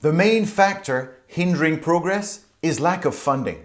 The main factor hindering progress is lack of funding.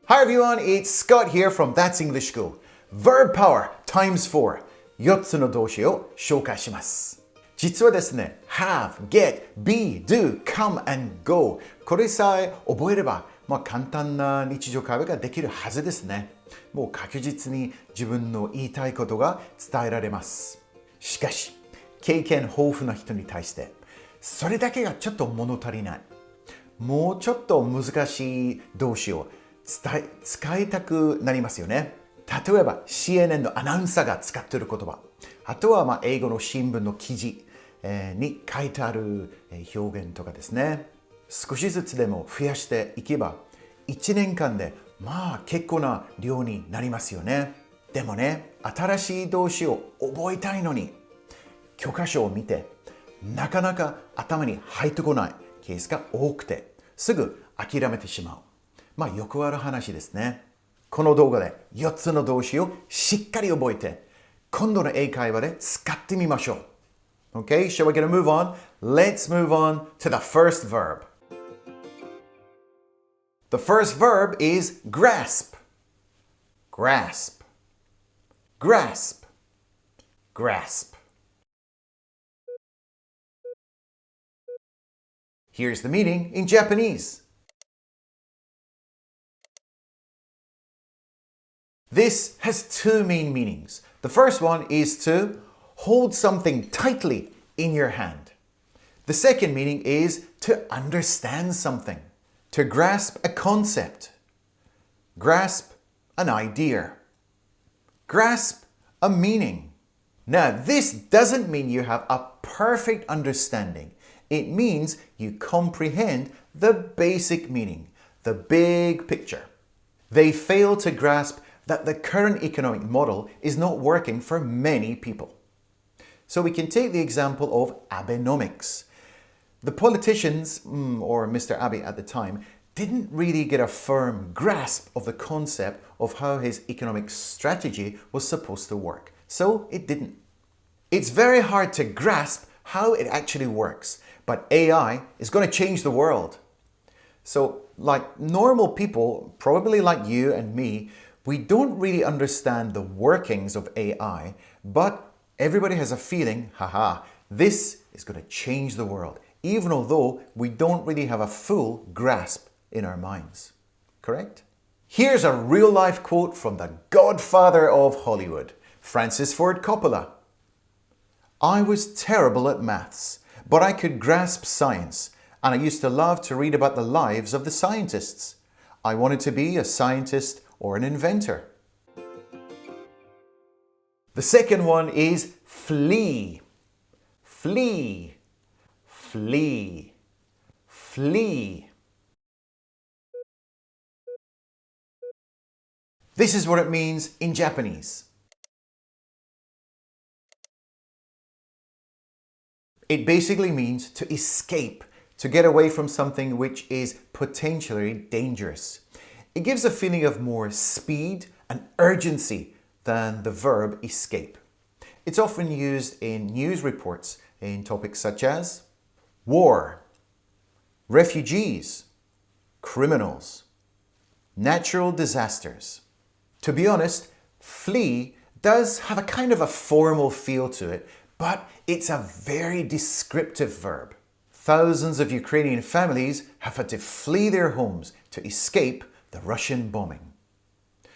Hi everyone, it's Scott here from That's English School. Verb power times 4. 4つの動詞を紹介します。実はですね、have, get, be, do, come and go これさえ覚えれば、簡単な日常会話ができるはずですね。もう確実に自分の言いたいことが伝えられます。しかし、経験豊富な人に対して、それだけがちょっと物足りない。もうちょっと難しい動詞を使いたくなりますよね。例えば CNN のアナウンサーが使っている言葉、あとは英語の新聞の記事に書いてある表現とかですね。少しずつでも増やしていけば1年間で結構な量になりますよね。でもね、新しい動詞を覚えたいのに教科書を見てなかなか頭に入ってこないケースが多くてすぐ諦めてしまう。よくある話ですね。この動画で4つの動詞をしっかり覚えて、今度の英会話で使ってみましょう。Okay, shall we get a move on? Let's move on to the first verb. The first verb is grasp. Grasp. Grasp. Grasp. Here's the meaning in Japanese.This has two main meanings. The first one is to hold something tightly in your hand. The second meaning is to understand something, to grasp a concept, grasp an idea, grasp a meaning. Now, this doesn't mean you have a perfect understanding. It means you comprehend the basic meaning, the big picture. They fail to grasp that the current economic model is not working for many people. So we can take the example of Abenomics. The politicians, or Mr. Abe at the time, didn't really get a firm grasp of the concept of how his economic strategy was supposed to work. So it didn't. It's very hard to grasp how it actually works, but AI is going to change the world. So like normal people, probably like you and me, we don't really understand the workings of AI, but everybody has a feeling, this is going to change the world, even although we don't really have a full grasp in our minds. Correct? Here's a real-life quote from the godfather of Hollywood, Francis Ford Coppola. I was terrible at maths, but I could grasp science, and I used to love to read about the lives of the scientists. I wanted to be a scientist or an inventor. The second one is flee. Flee. Flee. Flee. This is what it means in Japanese. It basically means to escape, to get away from something which is potentially dangerous. It gives a feeling of more speed and urgency than the verb escape. It's often used in news reports in topics such as war, refugees, criminals, natural disasters. To be honest, flee does have a kind of a formal feel to it, but it's a very descriptive verb. Thousands of Ukrainian families have had to flee their homes to escape the Russian bombing.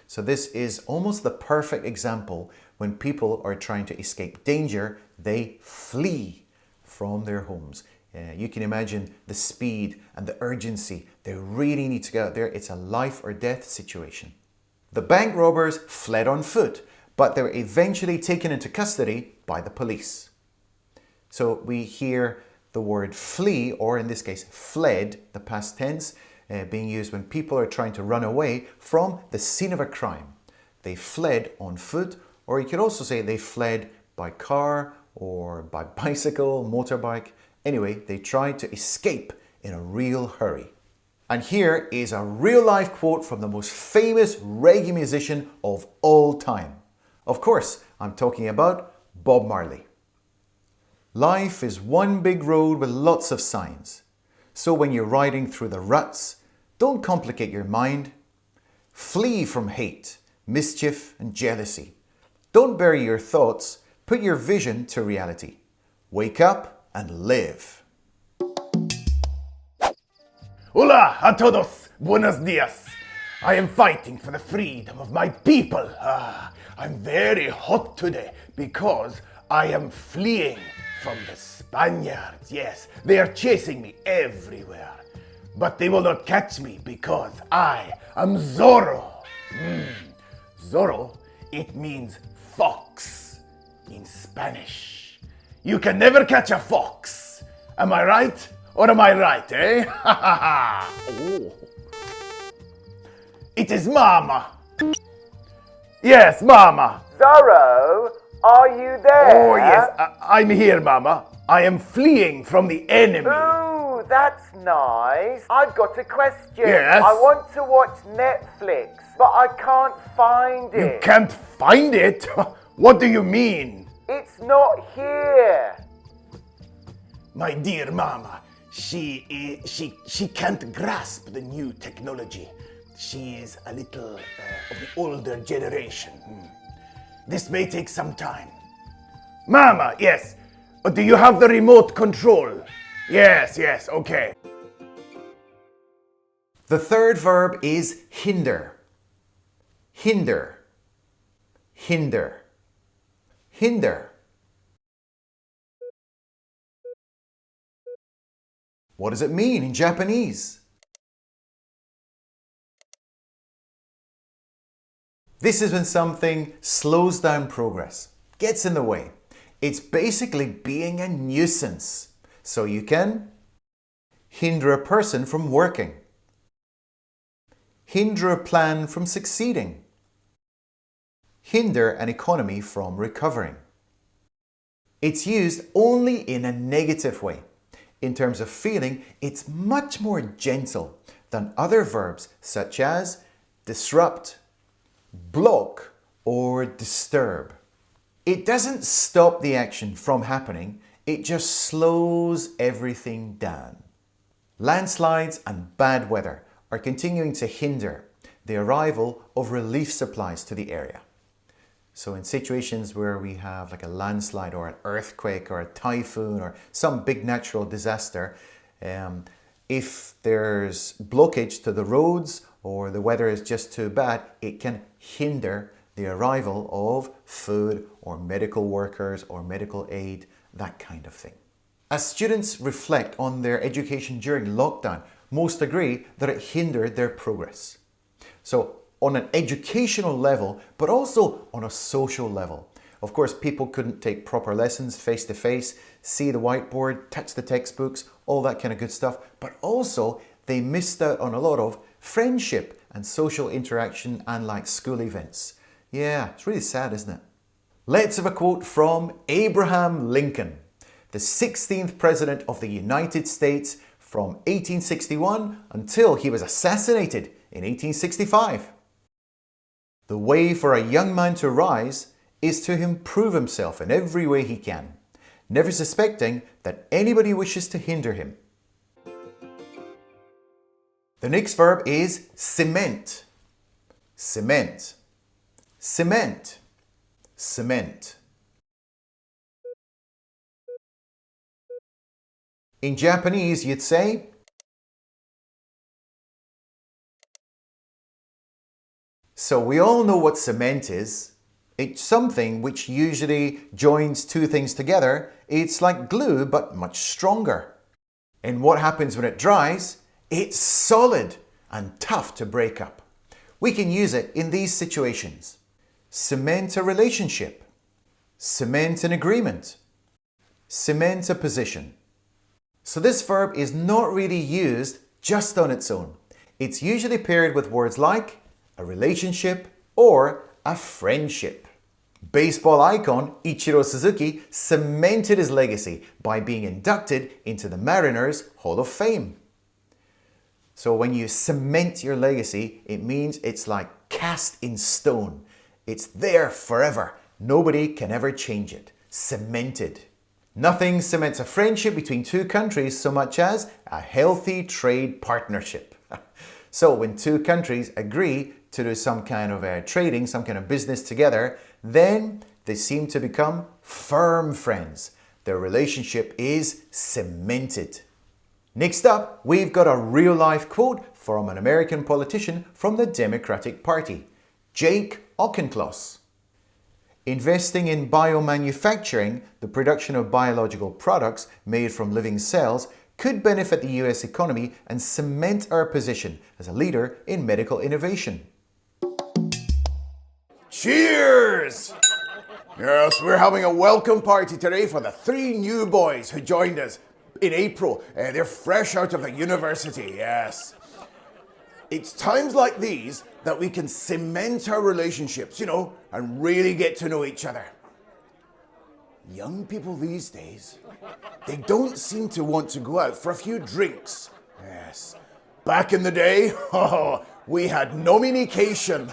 So this is almost the perfect example when people are trying to escape danger, they flee from their homes. You can imagine the speed and the urgency. They really need to get out there. It's a life or death situation. The bank robbers fled on foot, but they were eventually taken into custody by the police. So we hear the word flee, or in this case, fled, the past tense, being used when people are trying to run away from the scene of a crime. They fled on foot, or you could also say they fled by car or by bicycle, motorbike. Anyway, they tried to escape in a real hurry. And here is a real-life quote from the most famous reggae musician of all time. Of course, I'm talking about Bob Marley. Life is one big road with lots of signs. So when you're riding through the ruts, don't complicate your mind. Flee from hate, mischief, and jealousy. Don't bury your thoughts. Put your vision to reality. Wake up and live. Hola a todos, buenos dias. I am fighting for the freedom of my people. I'm very hot today because I am fleeing from the Spaniards. Yes, they are chasing me everywhere. But they will not catch me because I am Zorro. Zorro, it means fox in Spanish. You can never catch a fox. Am I right? Or am I right, eh? Oh. It is Mama. Yes, Mama. Zorro, are you there? Oh, yes, I'm here, Mama. I am fleeing from the enemy. Ooh, that's nice. I've got a question. Yes? I want to watch Netflix, but I can't find it. You can't find it? What do you mean? It's not here. My dear Mama, she can't grasp the new technology. She is a little of the older generation. This may take some time. Mama, yes. Do you have the remote control? Yes, okay. The third verb is hinder. Hinder. Hinder. Hinder. What does it mean in Japanese? This is when something slows down progress, gets in the way. It's basically being a nuisance. So you can hinder a person from working, hinder a plan from succeeding, hinder an economy from recovering. It's used only in a negative way. In terms of feeling, it's much more gentle than other verbs such as disrupt, block, or disturb. It doesn't stop the action from happening, it just slows everything down. Landslides and bad weather are continuing to hinder the arrival of relief supplies to the area. So in situations where we have like a landslide or an earthquake or a typhoon or some big natural disaster, if there's blockage to the roads or the weather is just too bad, it can hinder the arrival of food or medical workers or medical aid, that kind of thing. As students reflect on their education during lockdown, most agree that it hindered their progress. So on an educational level, but also on a social level. Of course, people couldn't take proper lessons face to face, see the whiteboard, touch the textbooks, all that kind of good stuff. But also, they missed out on a lot of friendship and social interaction and like school events. Yeah, it's really sad, isn't it? Let's have a quote from Abraham Lincoln, the 16th President of the United States from 1861 until he was assassinated in 1865. The way for a young man to rise is to improve himself in every way he can, never suspecting that anybody wishes to hinder him. The next verb is cement. Cement. Cement. Cement. In Japanese, you'd say so we all know what cement is. It's something which usually joins two things together. It's like glue, but much stronger. And what happens when it dries? It's solid and tough to break up. We can use it in these situations. Cement a relationship. Cement an agreement. Cement a position. So this verb is not really used just on its own. It's usually paired with words like a relationship or a friendship. Baseball icon Ichiro Suzuki cemented his legacy by being inducted into the Mariners Hall of Fame. So when you cement your legacy, it means it's like cast in stone. It's there forever. Nobody can ever change it. Cemented. Nothing cements a friendship between two countries so much as a healthy trade partnership. So when two countries agree to do some kind of trading, some kind of business together, then they seem to become firm friends. Their relationship is cemented. Next up, we've got a real-life quote from an American politician from the Democratic Party, Jake Auchincloss. Investing in biomanufacturing, the production of biological products made from living cells, could benefit the US economy and cement our position as a leader in medical innovation. Cheers! Yes, we're having a welcome party today for the 3 new boys who joined us in April. They're fresh out of the university, yes. It's times like these that we can cement our relationships, and really get to know each other. Young people these days, they don't seem to want to go out for a few drinks. Yes. Back in the day, we had nominication,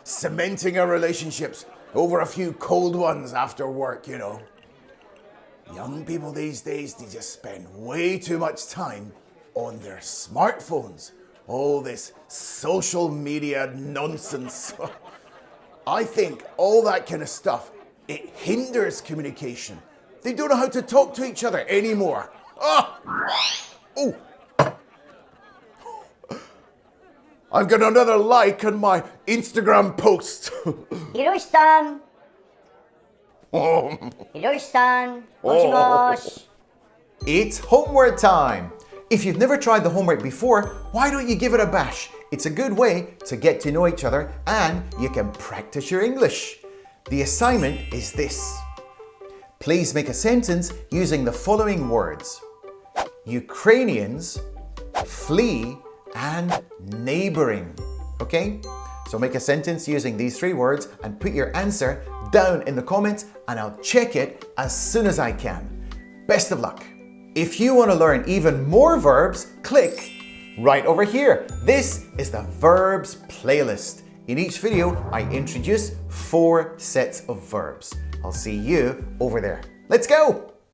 cementing our relationships over a few cold ones after work, Young people these days, they just spend way too much time on their smartphones. All this social media nonsense. I think all that kind of stuff, it hinders communication. They don't know how to talk to each other anymore. Oh! I've got another like on my Instagram post. Hiroshi-san. Hiroshi-san. Moshi-moshi. It's homework time. If you've never tried the homework before, why don't you give it a bash? It's a good way to get to know each other and you can practice your English. The assignment is this. Please make a sentence using the following words: Ukrainians, flee, and neighboring. Okay? So make a sentence using these 3 words and put your answer down in the comments and I'll check it as soon as I can. Best of luck. If you want to learn even more verbs, click right over here. This is the verbs playlist. In each video, I introduce 4 sets of verbs. I'll see you over there. Let's go!